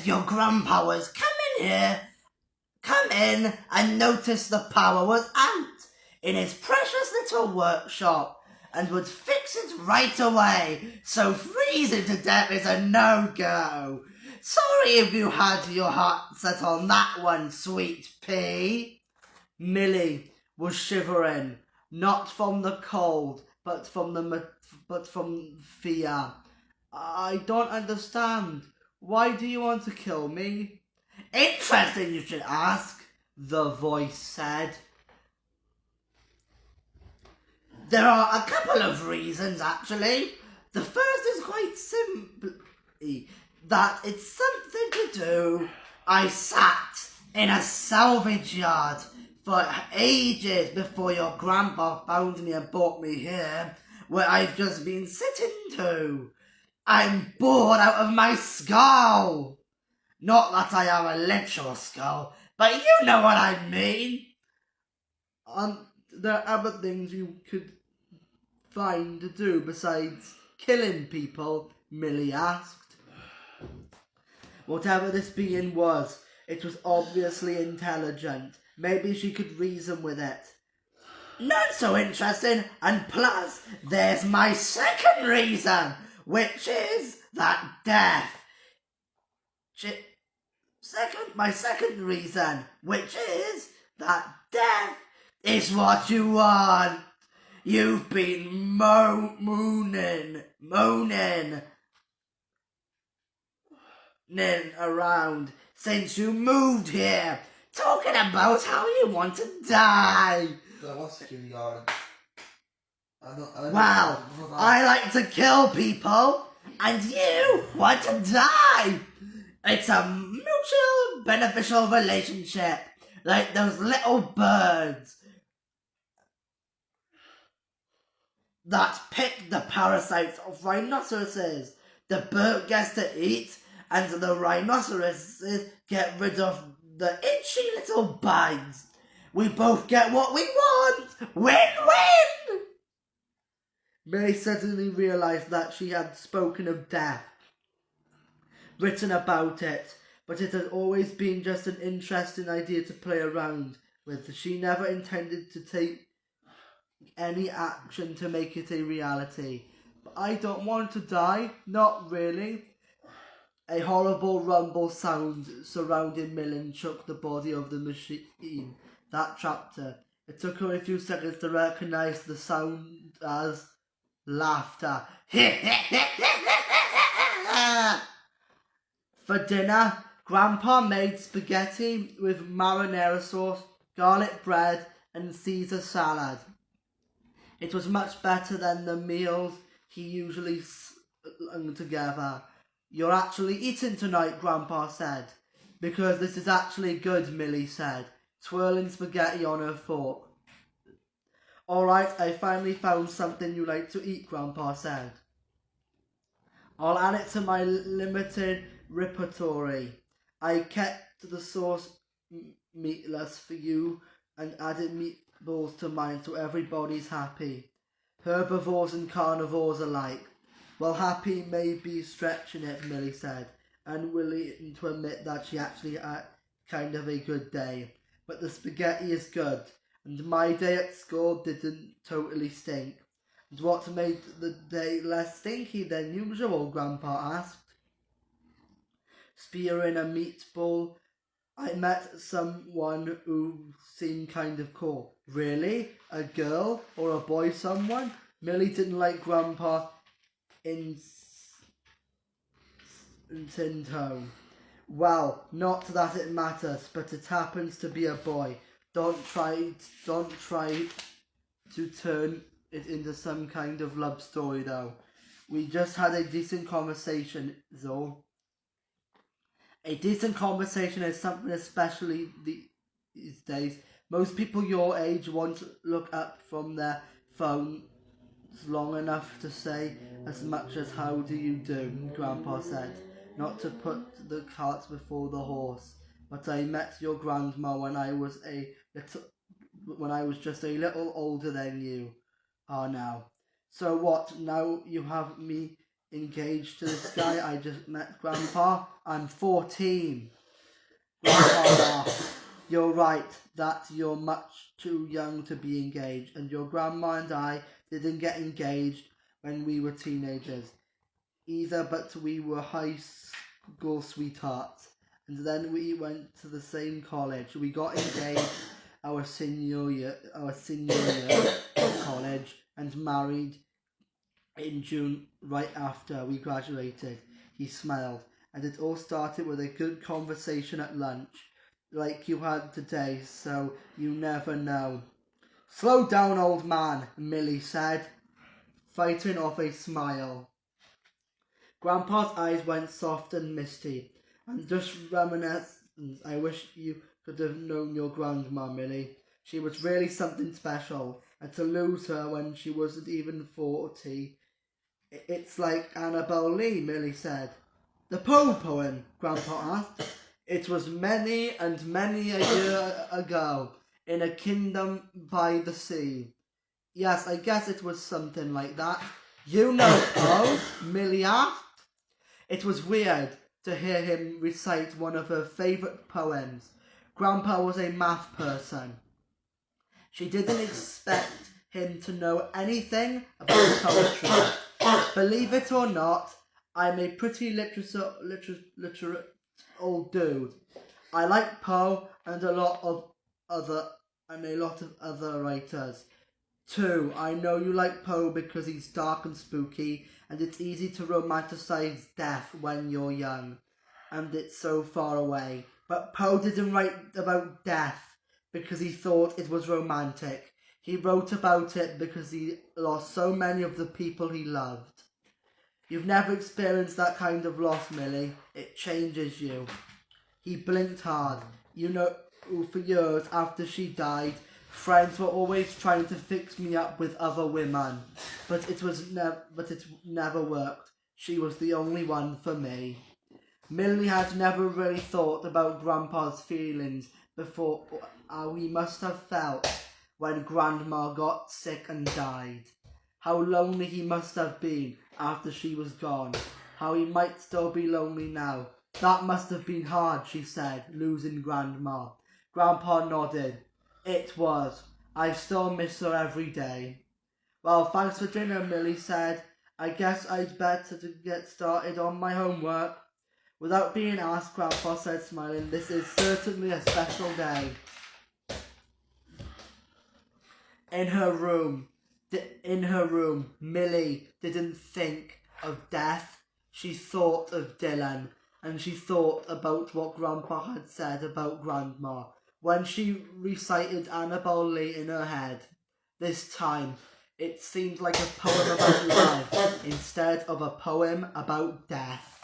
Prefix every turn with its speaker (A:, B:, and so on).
A: your grandpa was come in and noticed the power was out in his precious little workshop and would fix it right away, so freezing to death is a no-go. Sorry if you had your heart set on that one, sweet pea. Millie was shivering, not from the cold, but from fear. I don't understand. Why do you want to kill me? Interesting, you should ask, the voice said. There are a couple of reasons, actually. The first is quite simply that it's something to do. I sat in a salvage yard for ages before your grandpa found me and brought me here, where I've just been sitting to. I'm bored out of my skull. Not that I have a literal skull, but you know what I mean. There are other things you could find to do besides killing people, Millie asked. Whatever this being was, it was obviously intelligent. Maybe she could reason with it. Not so interesting, and plus, there's my second reason, which is that death. My second reason, which is that death is what you want. You've been moaning around since you moved here, talking about how you want to die. I like to kill people, and you want to die. It's a mutual beneficial relationship, like those little birds that pick the parasites of rhinoceroses. The bird gets to eat, and the rhinoceroses get rid of the itchy little bugs. We both get what we want. Win-win! Millie suddenly realised that she had spoken of death, written about it, but it had always been just an interesting idea to play around with. She never intended to take any action to make it a reality. But I don't want to die, not really. A horrible rumble sound surrounding Millie shook the body of the machine that trapped her. It took her a few seconds to recognise the sound as laughter. For dinner, Grandpa made spaghetti with marinara sauce, garlic bread and Caesar salad. It was much better than the meals he usually slung together. You're actually eating tonight, Grandpa said. Because this is actually good, Millie said, twirling spaghetti on her fork. All right, I finally found something you like to eat, Grandpa said. I'll add it to my limited repertory. I kept the sauce meatless for you and added meatballs to mine so everybody's happy. Herbivores and carnivores alike. Well, happy may be stretching it, Millie said, unwilling to admit that she actually had kind of a good day. But the spaghetti is good, and my day at school didn't totally stink. And what made the day less stinky than usual, Grandpa asked. Spearing a meatball, I met someone who seemed kind of cool. Really? A girl or a boy someone? Millie didn't like Grandpa in tone. Well, not that it matters, but it happens to be a boy. Don't try to turn it into some kind of love story, though. We just had a decent conversation, though. A decent conversation is something especially these days. Most people your age won't look up from their phone long enough to say as much as how do you do, Grandpa said. Not to put the cart before the horse, but I met your grandma when I was just a little older than you are now. So what, now you have me engaged to this guy I just met, Grandpa. I'm 14. Grandpa laughed. You're right that you're much too young to be engaged, and your grandma and I didn't get engaged when we were teenagers either, but we were high school sweethearts, and then we went to the same college. We got engaged our senior year of college, and married in June right after we graduated. He smiled, and it all started with a good conversation at lunch, like you had today, so you never know. Slow down, old man, Millie said, fighting off a smile. Grandpa's eyes went soft and misty, and just reminiscent. I wish you could have known your grandma, Millie. She was really something special, and to lose her when she wasn't even 40, it's like Annabel Lee, Millie said. The Poe poem, Grandpa asked. It was many and many a year ago, in a kingdom by the sea. Yes, I guess it was something like that. You know Poe? Millie asked. It was weird to hear him recite one of her favourite poems. Grandpa was a math person. She didn't expect him to know anything about poetry. Believe it or not, I'm a pretty literate old dude. I like Poe and a lot of other writers too. I know you like Poe because he's dark and spooky, and it's easy to romanticize death when you're young, and it's so far away. But Poe didn't write about death because he thought it was romantic. He wrote about it because he lost so many of the people he loved. You've never experienced that kind of loss, Millie. It changes you. He blinked hard. You know, for years after she died, friends were always trying to fix me up with other women, but it never worked. She was the only one for me. Millie had never really thought about Grandpa's feelings before, how he must have felt when Grandma got sick and died. How lonely he must have been after she was gone. How he might still be lonely now. That must have been hard, she said, losing Grandma. Grandpa nodded. It was. I still miss her every day. Well, thanks for dinner, Millie said. I guess I'd better to get started on my homework. Without being asked, Grandpa said, smiling, this is certainly a special day. In her room, Millie didn't think of death. She thought of Dylan, and she thought about what Grandpa had said about Grandma when she recited Annabel Lee in her head. This time, it seemed like a poem about life instead of a poem about death.